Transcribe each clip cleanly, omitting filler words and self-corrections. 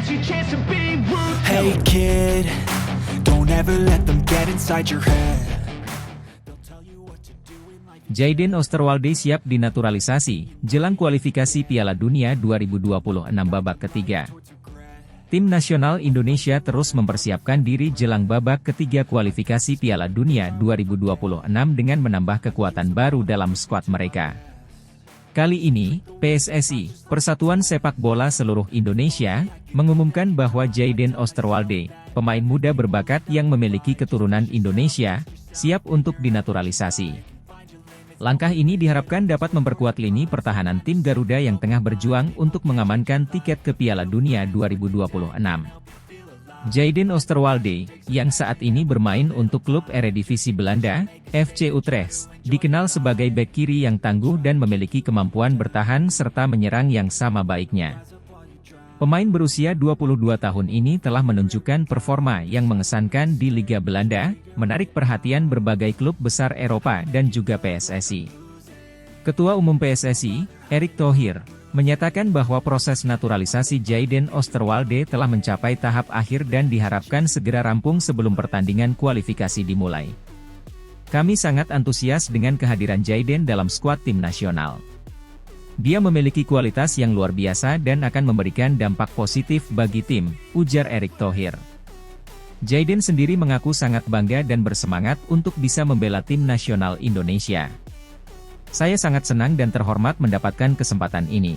Hey kid, don't ever let them get inside your head. Jayden Osterwalde siap dinaturalisasi, jelang kualifikasi Piala Dunia 2026 babak ketiga. Tim nasional Indonesia terus mempersiapkan diri jelang babak ketiga kualifikasi Piala Dunia 2026 dengan menambah kekuatan baru dalam skuad mereka. Kali ini, PSSI, Persatuan Sepak Bola Seluruh Indonesia, mengumumkan bahwa Jayden Osterwalde, pemain muda berbakat yang memiliki keturunan Indonesia, siap untuk dinaturalisasi. Langkah ini diharapkan dapat memperkuat lini pertahanan tim Garuda yang tengah berjuang untuk mengamankan tiket ke Piala Dunia 2026. Jayden Osterwalde, yang saat ini bermain untuk klub Eredivisie Belanda, FC Utrecht, dikenal sebagai bek kiri yang tangguh dan memiliki kemampuan bertahan serta menyerang yang sama baiknya. Pemain berusia 22 tahun ini telah menunjukkan performa yang mengesankan di Liga Belanda, menarik perhatian berbagai klub besar Eropa dan juga PSSI. Ketua Umum PSSI, Erick Thohir, menyatakan bahwa proses naturalisasi Jayden Osterwalde telah mencapai tahap akhir dan diharapkan segera rampung sebelum pertandingan kualifikasi dimulai. Kami sangat antusias dengan kehadiran Jayden dalam skuad tim nasional. Dia memiliki kualitas yang luar biasa dan akan memberikan dampak positif bagi tim, ujar Erick Thohir. Jayden sendiri mengaku sangat bangga dan bersemangat untuk bisa membela tim nasional Indonesia. Saya sangat senang dan terhormat mendapatkan kesempatan ini.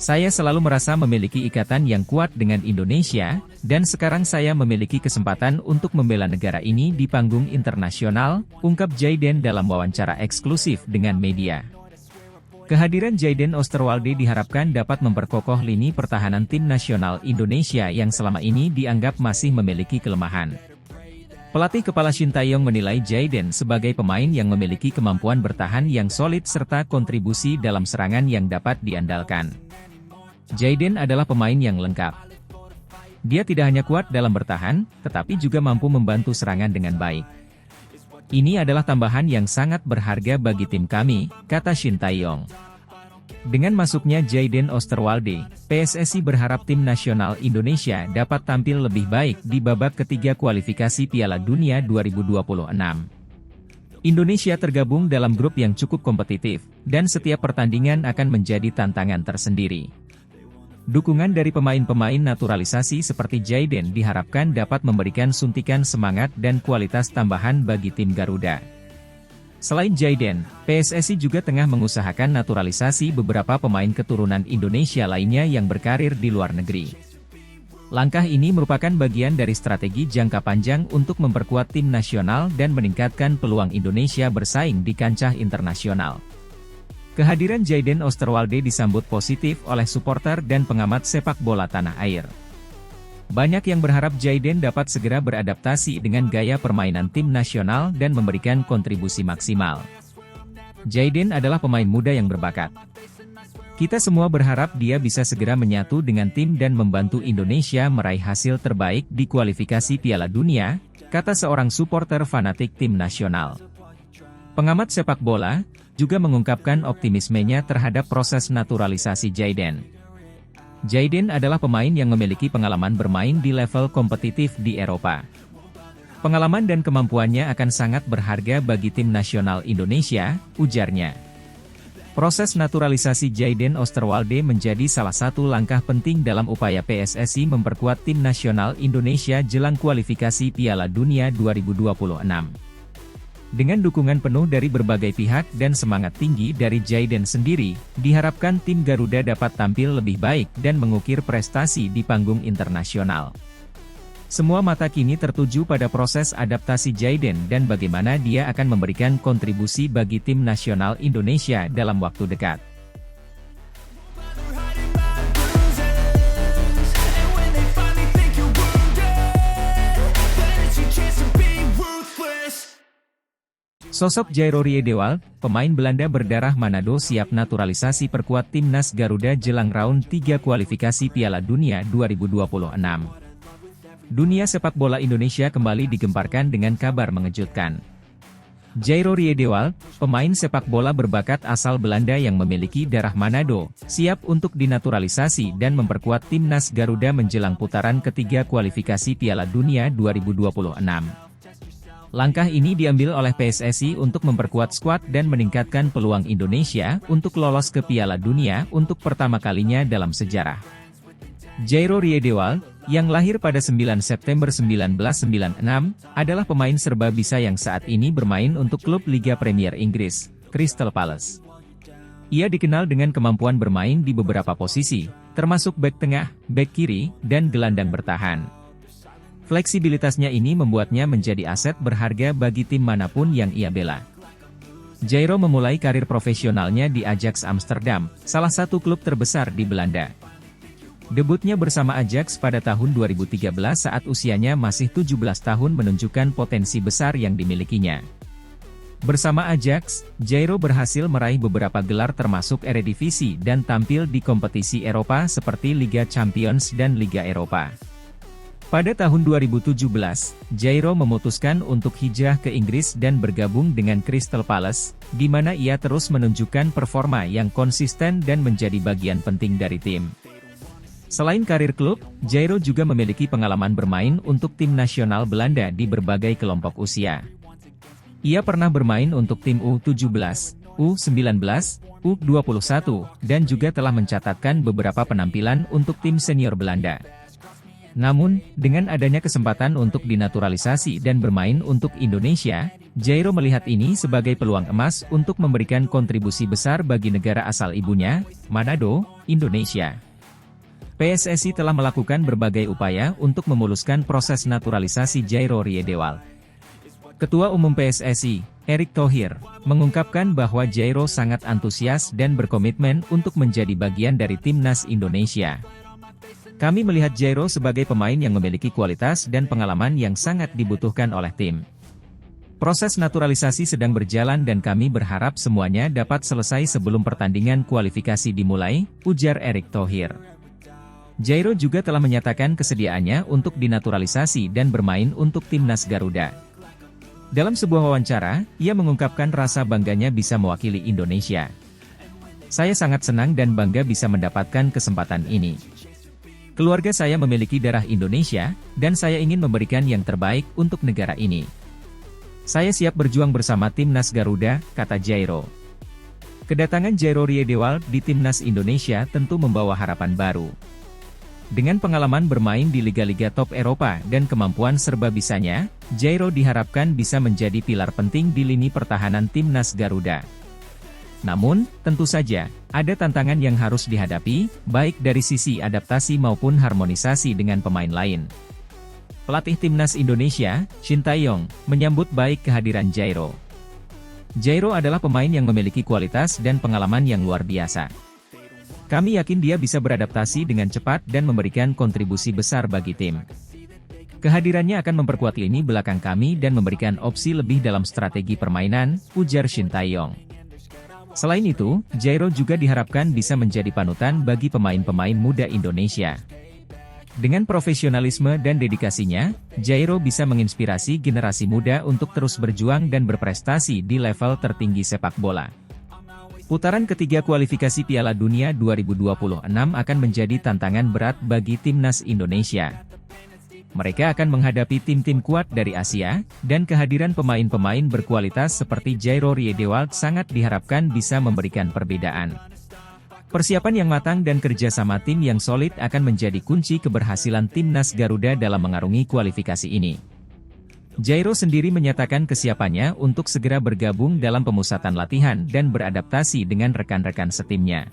Saya selalu merasa memiliki ikatan yang kuat dengan Indonesia, dan sekarang saya memiliki kesempatan untuk membela negara ini di panggung internasional, ungkap Jayden dalam wawancara eksklusif dengan media. Kehadiran Jayden Osterwalde diharapkan dapat memperkokoh lini pertahanan tim nasional Indonesia yang selama ini dianggap masih memiliki kelemahan. Pelatih kepala Shin Tae-yong menilai Jayden sebagai pemain yang memiliki kemampuan bertahan yang solid serta kontribusi dalam serangan yang dapat diandalkan. Jayden adalah pemain yang lengkap. Dia tidak hanya kuat dalam bertahan, tetapi juga mampu membantu serangan dengan baik. Ini adalah tambahan yang sangat berharga bagi tim kami, kata Shin Tae-yong. Dengan masuknya Jayden Osterwalde, PSSI berharap tim nasional Indonesia dapat tampil lebih baik di babak ketiga kualifikasi Piala Dunia 2026. Indonesia tergabung dalam grup yang cukup kompetitif, dan setiap pertandingan akan menjadi tantangan tersendiri. Dukungan dari pemain-pemain naturalisasi seperti Jayden diharapkan dapat memberikan suntikan semangat dan kualitas tambahan bagi tim Garuda. Selain Jayden, PSSI juga tengah mengusahakan naturalisasi beberapa pemain keturunan Indonesia lainnya yang berkarir di luar negeri. Langkah ini merupakan bagian dari strategi jangka panjang untuk memperkuat tim nasional dan meningkatkan peluang Indonesia bersaing di kancah internasional. Kehadiran Jayden Osterwalde disambut positif oleh supporter dan pengamat sepak bola tanah air. Banyak yang berharap Jayden dapat segera beradaptasi dengan gaya permainan tim nasional dan memberikan kontribusi maksimal. Jayden adalah pemain muda yang berbakat. Kita semua berharap dia bisa segera menyatu dengan tim dan membantu Indonesia meraih hasil terbaik di kualifikasi Piala Dunia, kata seorang supporter fanatik tim nasional. Pengamat sepak bola juga mengungkapkan optimismenya terhadap proses naturalisasi Jayden. Jayden adalah pemain yang memiliki pengalaman bermain di level kompetitif di Eropa. Pengalaman dan kemampuannya akan sangat berharga bagi tim nasional Indonesia, ujarnya. Proses naturalisasi Jayden Osterwalde menjadi salah satu langkah penting dalam upaya PSSI memperkuat tim nasional Indonesia jelang kualifikasi Piala Dunia 2026. Dengan dukungan penuh dari berbagai pihak dan semangat tinggi dari Jayden sendiri, diharapkan tim Garuda dapat tampil lebih baik dan mengukir prestasi di panggung internasional. Semua mata kini tertuju pada proses adaptasi Jayden dan bagaimana dia akan memberikan kontribusi bagi tim nasional Indonesia dalam waktu dekat. Sosok Jairo Riedewald, pemain Belanda berdarah Manado siap naturalisasi perkuat timnas Garuda jelang round 3 kualifikasi Piala Dunia 2026. Dunia sepak bola Indonesia kembali digemparkan dengan kabar mengejutkan. Jairo Riedewald, pemain sepak bola berbakat asal Belanda yang memiliki darah Manado, siap untuk dinaturalisasi dan memperkuat timnas Garuda menjelang putaran ketiga kualifikasi Piala Dunia 2026. Langkah ini diambil oleh PSSI untuk memperkuat skuad dan meningkatkan peluang Indonesia untuk lolos ke Piala Dunia untuk pertama kalinya dalam sejarah. Jairo Riedewald, yang lahir pada 9 September 1996, adalah pemain serba bisa yang saat ini bermain untuk klub Liga Premier Inggris, Crystal Palace. Ia dikenal dengan kemampuan bermain di beberapa posisi, termasuk bek tengah, bek kiri, dan gelandang bertahan. Fleksibilitasnya ini membuatnya menjadi aset berharga bagi tim manapun yang ia bela. Jairo memulai karir profesionalnya di Ajax Amsterdam, salah satu klub terbesar di Belanda. Debutnya bersama Ajax pada tahun 2013 saat usianya masih 17 tahun menunjukkan potensi besar yang dimilikinya. Bersama Ajax, Jairo berhasil meraih beberapa gelar termasuk Eredivisie dan tampil di kompetisi Eropa seperti Liga Champions dan Liga Eropa. Pada tahun 2017, Jairo memutuskan untuk hijrah ke Inggris dan bergabung dengan Crystal Palace, di mana ia terus menunjukkan performa yang konsisten dan menjadi bagian penting dari tim. Selain karir klub, Jairo juga memiliki pengalaman bermain untuk tim nasional Belanda di berbagai kelompok usia. Ia pernah bermain untuk tim U17, U19, U21, dan juga telah mencatatkan beberapa penampilan untuk tim senior Belanda. Namun, dengan adanya kesempatan untuk dinaturalisasi dan bermain untuk Indonesia, Jairo melihat ini sebagai peluang emas untuk memberikan kontribusi besar bagi negara asal ibunya, Manado, Indonesia. PSSI telah melakukan berbagai upaya untuk memuluskan proses naturalisasi Jairo Riedewald. Ketua Umum PSSI, Erick Thohir, mengungkapkan bahwa Jairo sangat antusias dan berkomitmen untuk menjadi bagian dari timnas Indonesia. Kami melihat Jairo sebagai pemain yang memiliki kualitas dan pengalaman yang sangat dibutuhkan oleh tim. Proses naturalisasi sedang berjalan dan kami berharap semuanya dapat selesai sebelum pertandingan kualifikasi dimulai, ujar Erick Thohir. Jairo juga telah menyatakan kesediaannya untuk dinaturalisasi dan bermain untuk timnas Garuda. Dalam sebuah wawancara, ia mengungkapkan rasa bangganya bisa mewakili Indonesia. Saya sangat senang dan bangga bisa mendapatkan kesempatan ini. Keluarga saya memiliki darah Indonesia, dan saya ingin memberikan yang terbaik untuk negara ini. Saya siap berjuang bersama timnas Garuda, kata Jairo. Kedatangan Jairo Riedewald di timnas Indonesia tentu membawa harapan baru. Dengan pengalaman bermain di liga-liga top Eropa dan kemampuan serba bisanya, Jairo diharapkan bisa menjadi pilar penting di lini pertahanan timnas Garuda. Namun, tentu saja, ada tantangan yang harus dihadapi, baik dari sisi adaptasi maupun harmonisasi dengan pemain lain. Pelatih timnas Indonesia, Shin Tae-yong, menyambut baik kehadiran Jairo. Jairo adalah pemain yang memiliki kualitas dan pengalaman yang luar biasa. Kami yakin dia bisa beradaptasi dengan cepat dan memberikan kontribusi besar bagi tim. Kehadirannya akan memperkuat lini belakang kami dan memberikan opsi lebih dalam strategi permainan, ujar Shin Tae-yong. Selain itu, Jairo juga diharapkan bisa menjadi panutan bagi pemain-pemain muda Indonesia. Dengan profesionalisme dan dedikasinya, Jairo bisa menginspirasi generasi muda untuk terus berjuang dan berprestasi di level tertinggi sepak bola. Putaran ketiga kualifikasi Piala Dunia 2026 akan menjadi tantangan berat bagi timnas Indonesia. Mereka akan menghadapi tim-tim kuat dari Asia, dan kehadiran pemain-pemain berkualitas seperti Jairo Riedewald sangat diharapkan bisa memberikan perbedaan. Persiapan yang matang dan kerjasama tim yang solid akan menjadi kunci keberhasilan timnas Garuda dalam mengarungi kualifikasi ini. Jairo sendiri menyatakan kesiapannya untuk segera bergabung dalam pemusatan latihan dan beradaptasi dengan rekan-rekan setimnya.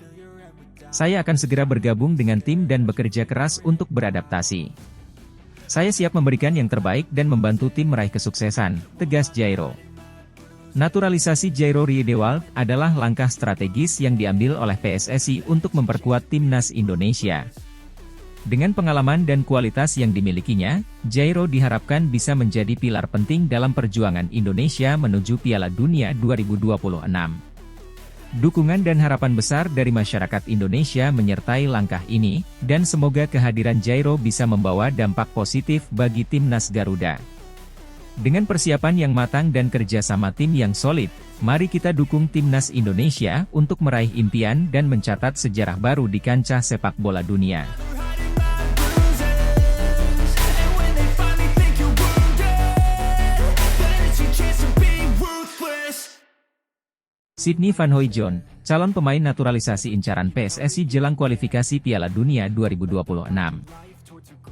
Saya akan segera bergabung dengan tim dan bekerja keras untuk beradaptasi. Saya siap memberikan yang terbaik dan membantu tim meraih kesuksesan, tegas Jairo. Naturalisasi Jairo Riedewald adalah langkah strategis yang diambil oleh PSSI untuk memperkuat timnas Indonesia. Dengan pengalaman dan kualitas yang dimilikinya, Jairo diharapkan bisa menjadi pilar penting dalam perjuangan Indonesia menuju Piala Dunia 2026. Dukungan dan harapan besar dari masyarakat Indonesia menyertai langkah ini, dan semoga kehadiran Jairo bisa membawa dampak positif bagi timnas Garuda. Dengan persiapan yang matang dan kerjasama tim yang solid, mari kita dukung timnas Indonesia untuk meraih impian dan mencatat sejarah baru di kancah sepak bola dunia. Sydney Van Hooijdonk, calon pemain naturalisasi incaran PSSI jelang kualifikasi Piala Dunia 2026.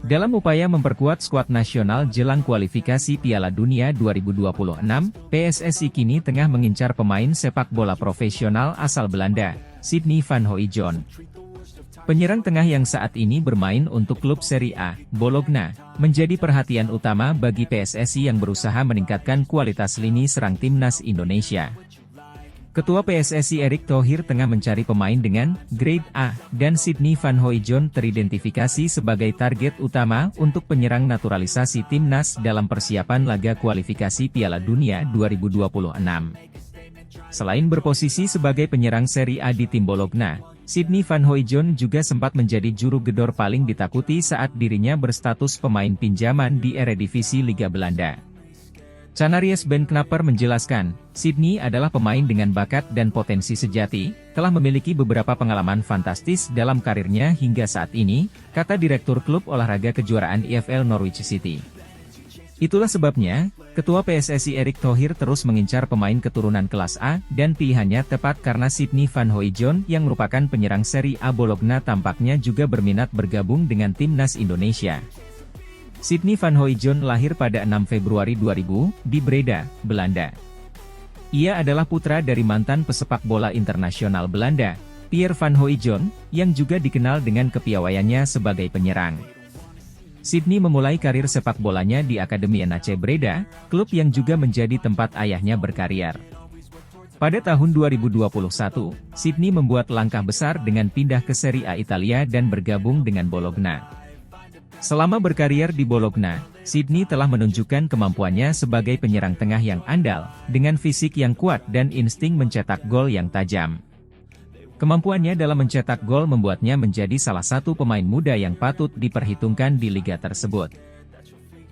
Dalam upaya memperkuat skuad nasional jelang kualifikasi Piala Dunia 2026, PSSI kini tengah mengincar pemain sepak bola profesional asal Belanda, Sydney Van Hooijdonk. Penyerang tengah yang saat ini bermain untuk klub Serie A, Bologna, menjadi perhatian utama bagi PSSI yang berusaha meningkatkan kualitas lini serang timnas Indonesia. Ketua PSSI Erick Thohir tengah mencari pemain dengan grade A, dan Sydney Van Hooijdonk teridentifikasi sebagai target utama untuk penyerang naturalisasi timnas dalam persiapan laga kualifikasi Piala Dunia 2026. Selain berposisi sebagai penyerang Serie A di tim Bologna, Sydney Van Hooijdonk juga sempat menjadi juru gedor paling ditakuti saat dirinya berstatus pemain pinjaman di Eredivisie Liga Belanda. Canaries Ben Knapper menjelaskan, Sydney adalah pemain dengan bakat dan potensi sejati, telah memiliki beberapa pengalaman fantastis dalam karirnya hingga saat ini, kata Direktur Klub Olahraga Kejuaraan EFL Norwich City. Itulah sebabnya, Ketua PSSI Erick Thohir terus mengincar pemain keturunan kelas A, dan pilihannya tepat karena Sydney Van Hooijdonk yang merupakan penyerang Serie A Bologna tampaknya juga berminat bergabung dengan timnas Indonesia. Sydney Van Hooijdonk lahir pada 6 Februari 2000, di Breda, Belanda. Ia adalah putra dari mantan pesepak bola internasional Belanda, Pierre Van Hooijdonk, yang juga dikenal dengan kepiawaiannya sebagai penyerang. Sydney memulai karir sepak bolanya di Akademi NAC Breda, klub yang juga menjadi tempat ayahnya berkarir. Pada tahun 2021, Sydney membuat langkah besar dengan pindah ke Serie A Italia dan bergabung dengan Bologna. Selama berkarier di Bologna, Sydney telah menunjukkan kemampuannya sebagai penyerang tengah yang andal, dengan fisik yang kuat dan insting mencetak gol yang tajam. Kemampuannya dalam mencetak gol membuatnya menjadi salah satu pemain muda yang patut diperhitungkan di liga tersebut.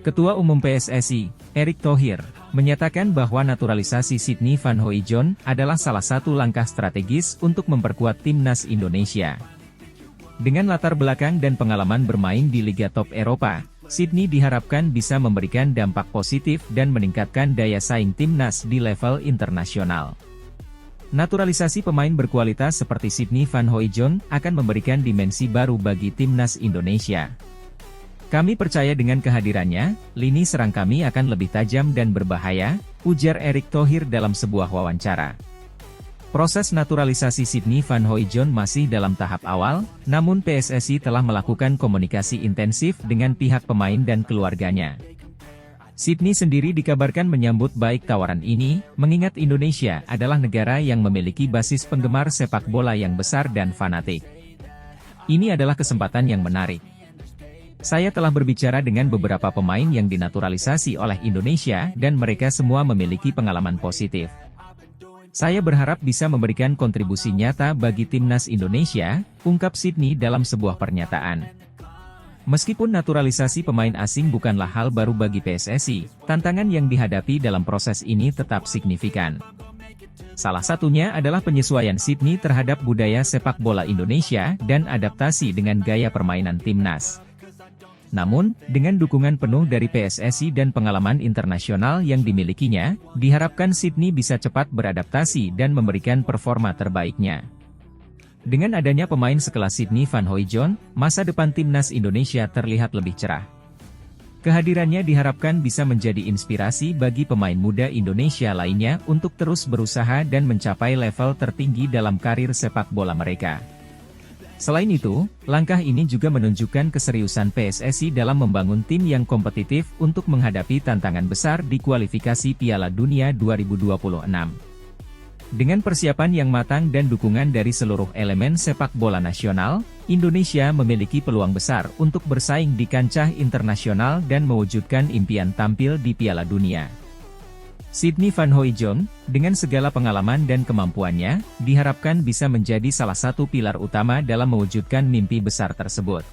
Ketua Umum PSSI, Erick Thohir, menyatakan bahwa naturalisasi Sydney Van Hooijdonk adalah salah satu langkah strategis untuk memperkuat timnas Indonesia. Dengan latar belakang dan pengalaman bermain di Liga Top Eropa, Sydney diharapkan bisa memberikan dampak positif dan meningkatkan daya saing timnas di level internasional. Naturalisasi pemain berkualitas seperti Sydney Van Hooijdonk akan memberikan dimensi baru bagi timnas Indonesia. Kami percaya dengan kehadirannya, lini serang kami akan lebih tajam dan berbahaya, ujar Erick Thohir dalam sebuah wawancara. Proses naturalisasi Sydney Van Hooijdonk masih dalam tahap awal, namun PSSI telah melakukan komunikasi intensif dengan pihak pemain dan keluarganya. Sydney sendiri dikabarkan menyambut baik tawaran ini, mengingat Indonesia adalah negara yang memiliki basis penggemar sepak bola yang besar dan fanatik. Ini adalah kesempatan yang menarik. Saya telah berbicara dengan beberapa pemain yang dinaturalisasi oleh Indonesia dan mereka semua memiliki pengalaman positif. Saya berharap bisa memberikan kontribusi nyata bagi timnas Indonesia, ungkap Sydney dalam sebuah pernyataan. Meskipun naturalisasi pemain asing bukanlah hal baru bagi PSSI, tantangan yang dihadapi dalam proses ini tetap signifikan. Salah satunya adalah penyesuaian Sydney terhadap budaya sepak bola Indonesia dan adaptasi dengan gaya permainan timnas. Namun, dengan dukungan penuh dari PSSI dan pengalaman internasional yang dimilikinya, diharapkan Sydney bisa cepat beradaptasi dan memberikan performa terbaiknya. Dengan adanya pemain sekelas Sydney Van Hooijdonk, masa depan timnas Indonesia terlihat lebih cerah. Kehadirannya diharapkan bisa menjadi inspirasi bagi pemain muda Indonesia lainnya untuk terus berusaha dan mencapai level tertinggi dalam karir sepak bola mereka. Selain itu, langkah ini juga menunjukkan keseriusan PSSI dalam membangun tim yang kompetitif untuk menghadapi tantangan besar di kualifikasi Piala Dunia 2026. Dengan persiapan yang matang dan dukungan dari seluruh elemen sepak bola nasional, Indonesia memiliki peluang besar untuk bersaing di kancah internasional dan mewujudkan impian tampil di Piala Dunia. Sydney Van Hooijdonk, dengan segala pengalaman dan kemampuannya, diharapkan bisa menjadi salah satu pilar utama dalam mewujudkan mimpi besar tersebut.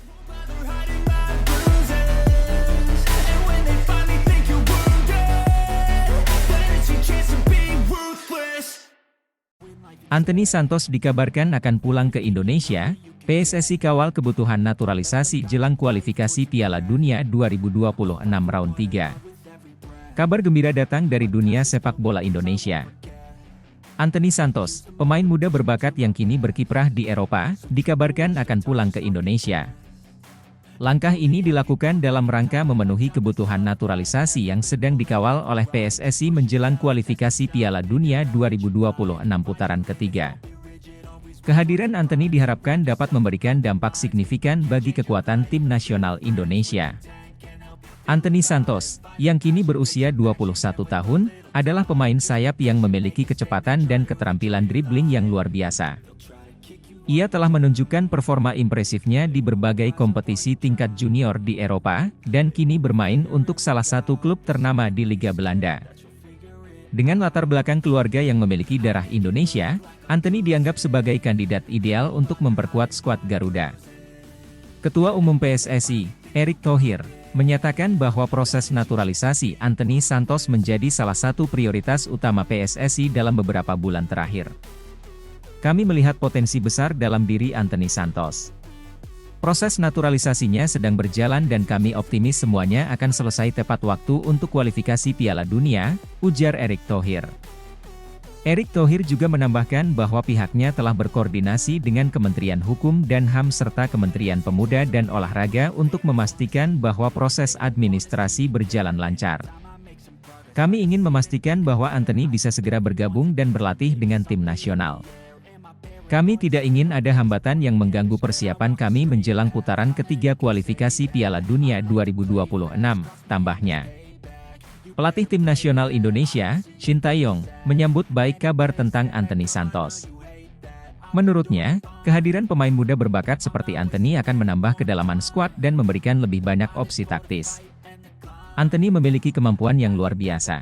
Anthony Santos dikabarkan akan pulang ke Indonesia. PSSI kawal kebutuhan naturalisasi jelang kualifikasi Piala Dunia 2026 round 3. Kabar gembira datang dari dunia sepak bola Indonesia. Anthony Santos, pemain muda berbakat yang kini berkiprah di Eropa, dikabarkan akan pulang ke Indonesia. Langkah ini dilakukan dalam rangka memenuhi kebutuhan naturalisasi yang sedang dikawal oleh PSSI menjelang kualifikasi Piala Dunia 2026 putaran ketiga. Kehadiran Anthony diharapkan dapat memberikan dampak signifikan bagi kekuatan tim nasional Indonesia. Anthony Santos, yang kini berusia 21 tahun, adalah pemain sayap yang memiliki kecepatan dan keterampilan dribbling yang luar biasa. Ia telah menunjukkan performa impresifnya di berbagai kompetisi tingkat junior di Eropa, dan kini bermain untuk salah satu klub ternama di Liga Belanda. Dengan latar belakang keluarga yang memiliki darah Indonesia, Anthony dianggap sebagai kandidat ideal untuk memperkuat skuad Garuda. Ketua Umum PSSI, Erick Thohir, menyatakan bahwa proses naturalisasi Anthony Santos menjadi salah satu prioritas utama PSSI dalam beberapa bulan terakhir. Kami melihat potensi besar dalam diri Anthony Santos. Proses naturalisasinya sedang berjalan dan kami optimis semuanya akan selesai tepat waktu untuk kualifikasi Piala Dunia, ujar Erick Thohir. Erick Thohir juga menambahkan bahwa pihaknya telah berkoordinasi dengan Kementerian Hukum dan HAM serta Kementerian Pemuda dan Olahraga untuk memastikan bahwa proses administrasi berjalan lancar. Kami ingin memastikan bahwa Anthony bisa segera bergabung dan berlatih dengan tim nasional. Kami tidak ingin ada hambatan yang mengganggu persiapan kami menjelang putaran ketiga kualifikasi Piala Dunia 2026, tambahnya. Pelatih tim nasional Indonesia, Shin Tae-yong, menyambut baik kabar tentang Anthony Santos. Menurutnya, kehadiran pemain muda berbakat seperti Anthony akan menambah kedalaman skuad dan memberikan lebih banyak opsi taktis. Anthony memiliki kemampuan yang luar biasa.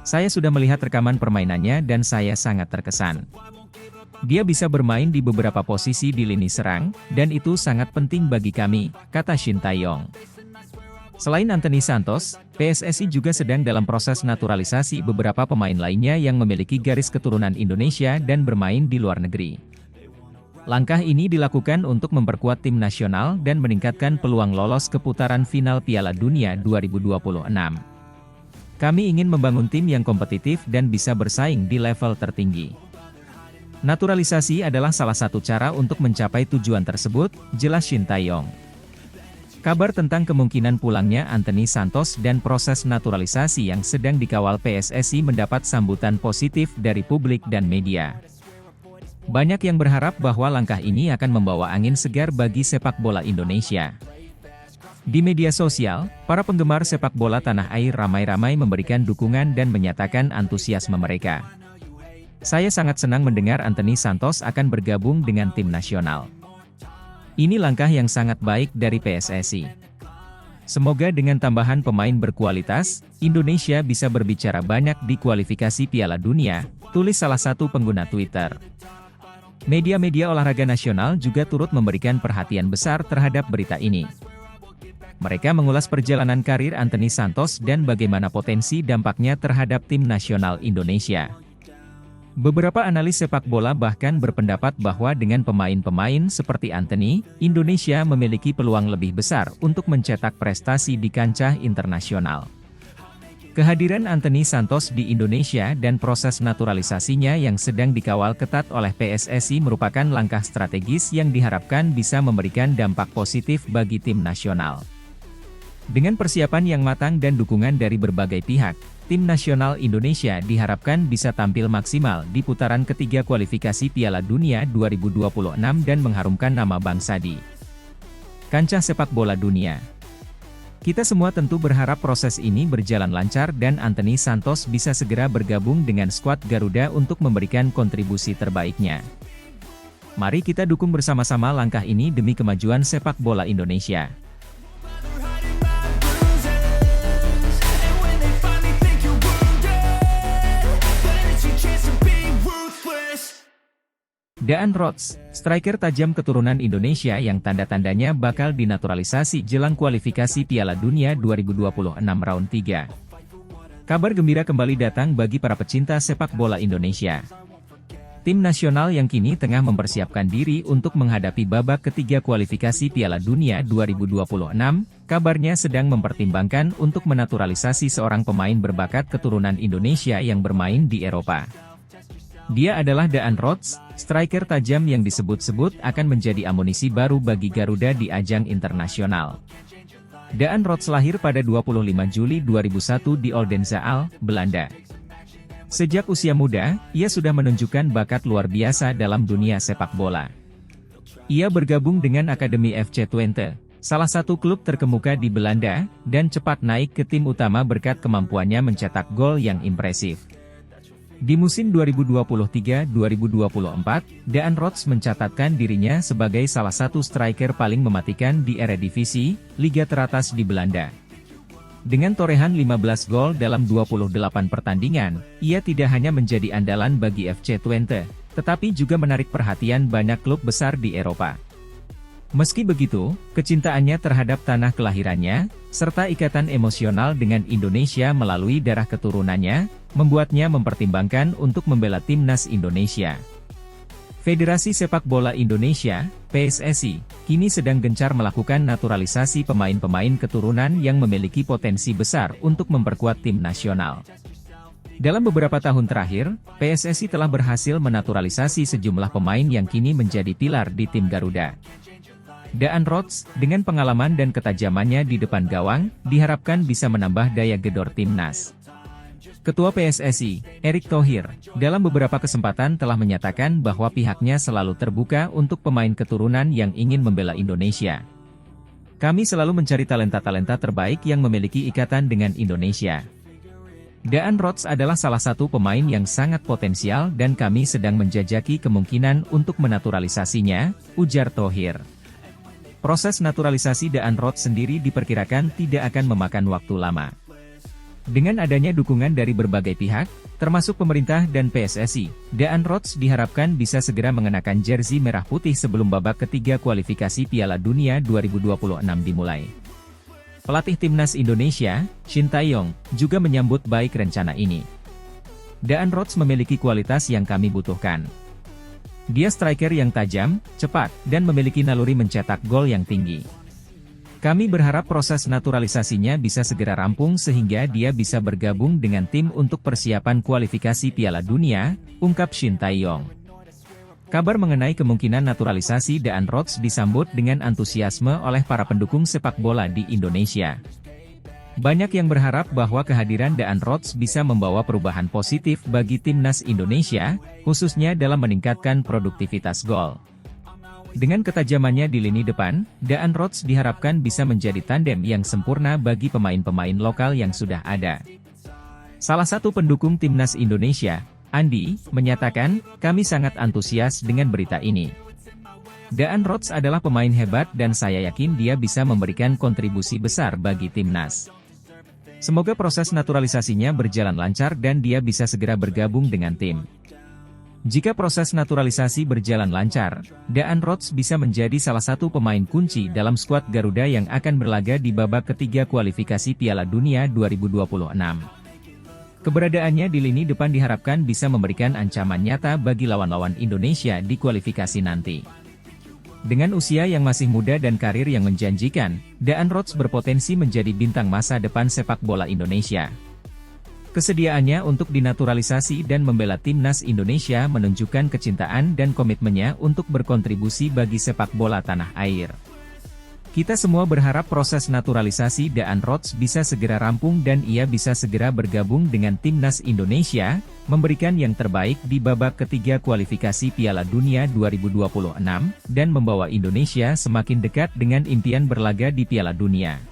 Saya sudah melihat rekaman permainannya dan saya sangat terkesan. Dia bisa bermain di beberapa posisi di lini serang, dan itu sangat penting bagi kami, kata Shin Tae-yong. Selain Anthony Santos, PSSI juga sedang dalam proses naturalisasi beberapa pemain lainnya yang memiliki garis keturunan Indonesia dan bermain di luar negeri. Langkah ini dilakukan untuk memperkuat tim nasional dan meningkatkan peluang lolos ke putaran final Piala Dunia 2026. Kami ingin membangun tim yang kompetitif dan bisa bersaing di level tertinggi. Naturalisasi adalah salah satu cara untuk mencapai tujuan tersebut, jelas Shin Tae-yong. Kabar tentang kemungkinan pulangnya Anthony Santos dan proses naturalisasi yang sedang dikawal PSSI mendapat sambutan positif dari publik dan media. Banyak yang berharap bahwa langkah ini akan membawa angin segar bagi sepak bola Indonesia. Di media sosial, para penggemar sepak bola tanah air ramai-ramai memberikan dukungan dan menyatakan antusiasme mereka. Saya sangat senang mendengar Anthony Santos akan bergabung dengan tim nasional. Ini langkah yang sangat baik dari PSSI. Semoga dengan tambahan pemain berkualitas, Indonesia bisa berbicara banyak di kualifikasi Piala Dunia, tulis salah satu pengguna Twitter. Media-media olahraga nasional juga turut memberikan perhatian besar terhadap berita ini. Mereka mengulas perjalanan karir Anthony Santos dan bagaimana potensi dampaknya terhadap tim nasional Indonesia. Beberapa analis sepak bola bahkan berpendapat bahwa dengan pemain-pemain seperti Anthony, Indonesia memiliki peluang lebih besar untuk mencetak prestasi di kancah internasional. Kehadiran Anthony Santos di Indonesia dan proses naturalisasinya yang sedang dikawal ketat oleh PSSI merupakan langkah strategis yang diharapkan bisa memberikan dampak positif bagi tim nasional. Dengan persiapan yang matang dan dukungan dari berbagai pihak, tim nasional Indonesia diharapkan bisa tampil maksimal di putaran ketiga kualifikasi Piala Dunia 2026 dan mengharumkan nama bangsa di kancah sepak bola dunia. Kita semua tentu berharap proses ini berjalan lancar dan Anthony Santos bisa segera bergabung dengan skuad Garuda untuk memberikan kontribusi terbaiknya. Mari kita dukung bersama-sama langkah ini demi kemajuan sepak bola Indonesia. Daan Rots, striker tajam keturunan Indonesia yang tanda-tandanya bakal dinaturalisasi jelang kualifikasi Piala Dunia 2026 round 3. Kabar gembira kembali datang bagi para pecinta sepak bola Indonesia. Tim nasional yang kini tengah mempersiapkan diri untuk menghadapi babak ketiga kualifikasi Piala Dunia 2026, kabarnya sedang mempertimbangkan untuk menaturalisasi seorang pemain berbakat keturunan Indonesia yang bermain di Eropa. Dia adalah Daan Rots, striker tajam yang disebut-sebut akan menjadi amunisi baru bagi Garuda di ajang internasional. Daan Rots lahir pada 25 Juli 2001 di Oldenzaal, Belanda. Sejak usia muda, ia sudah menunjukkan bakat luar biasa dalam dunia sepak bola. Ia bergabung dengan Akademi FC Twente, salah satu klub terkemuka di Belanda, dan cepat naik ke tim utama berkat kemampuannya mencetak gol yang impresif. Di musim 2023-2024, Daan Rots mencatatkan dirinya sebagai salah satu striker paling mematikan di Eredivisie, liga teratas di Belanda. Dengan torehan 15 gol dalam 28 pertandingan, ia tidak hanya menjadi andalan bagi FC Twente, tetapi juga menarik perhatian banyak klub besar di Eropa. Meski begitu, kecintaannya terhadap tanah kelahirannya, serta ikatan emosional dengan Indonesia melalui darah keturunannya, membuatnya mempertimbangkan untuk membela timnas Indonesia. Federasi Sepak Bola Indonesia, PSSI, kini sedang gencar melakukan naturalisasi pemain-pemain keturunan yang memiliki potensi besar untuk memperkuat tim nasional. Dalam beberapa tahun terakhir, PSSI telah berhasil menaturalisasi sejumlah pemain yang kini menjadi pilar di tim Garuda. Daan Rots, dengan pengalaman dan ketajamannya di depan gawang, diharapkan bisa menambah daya gedor timnas. Ketua PSSI, Erick Thohir, dalam beberapa kesempatan telah menyatakan bahwa pihaknya selalu terbuka untuk pemain keturunan yang ingin membela Indonesia. Kami selalu mencari talenta-talenta terbaik yang memiliki ikatan dengan Indonesia. Daan Rots adalah salah satu pemain yang sangat potensial dan kami sedang menjajaki kemungkinan untuk menaturalisasinya, ujar Thohir. Proses naturalisasi Daan Rots sendiri diperkirakan tidak akan memakan waktu lama. Dengan adanya dukungan dari berbagai pihak, termasuk pemerintah dan PSSI, Daan Rots diharapkan bisa segera mengenakan jersey merah putih sebelum babak ketiga kualifikasi Piala Dunia 2026 dimulai. Pelatih timnas Indonesia, Shin Tae-yong, juga menyambut baik rencana ini. Daan Rots memiliki kualitas yang kami butuhkan. Dia striker yang tajam, cepat, dan memiliki naluri mencetak gol yang tinggi. Kami berharap proses naturalisasinya bisa segera rampung sehingga dia bisa bergabung dengan tim untuk persiapan kualifikasi Piala Dunia, ungkap Shin Tae-yong. Kabar mengenai kemungkinan naturalisasi Daan Rots disambut dengan antusiasme oleh para pendukung sepak bola di Indonesia. Banyak yang berharap bahwa kehadiran Daan Rots bisa membawa perubahan positif bagi timnas Indonesia, khususnya dalam meningkatkan produktivitas gol. Dengan ketajamannya di lini depan, Daan Rots diharapkan bisa menjadi tandem yang sempurna bagi pemain-pemain lokal yang sudah ada. Salah satu pendukung timnas Indonesia, Andi, menyatakan, kami sangat antusias dengan berita ini. Daan Rots adalah pemain hebat dan saya yakin dia bisa memberikan kontribusi besar bagi timnas. Semoga proses naturalisasinya berjalan lancar dan dia bisa segera bergabung dengan tim. Jika proses naturalisasi berjalan lancar, Daan Rots bisa menjadi salah satu pemain kunci dalam skuad Garuda yang akan berlaga di babak ketiga kualifikasi Piala Dunia 2026. Keberadaannya di lini depan diharapkan bisa memberikan ancaman nyata bagi lawan-lawan Indonesia di kualifikasi nanti. Dengan usia yang masih muda dan karir yang menjanjikan, Daan Rots berpotensi menjadi bintang masa depan sepak bola Indonesia. Kesediaannya untuk dinaturalisasi dan membela timnas Indonesia menunjukkan kecintaan dan komitmennya untuk berkontribusi bagi sepak bola tanah air. Kita semua berharap proses naturalisasi Daan Rots bisa segera rampung dan ia bisa segera bergabung dengan timnas Indonesia, memberikan yang terbaik di babak ketiga kualifikasi Piala Dunia 2026, dan membawa Indonesia semakin dekat dengan impian berlaga di Piala Dunia.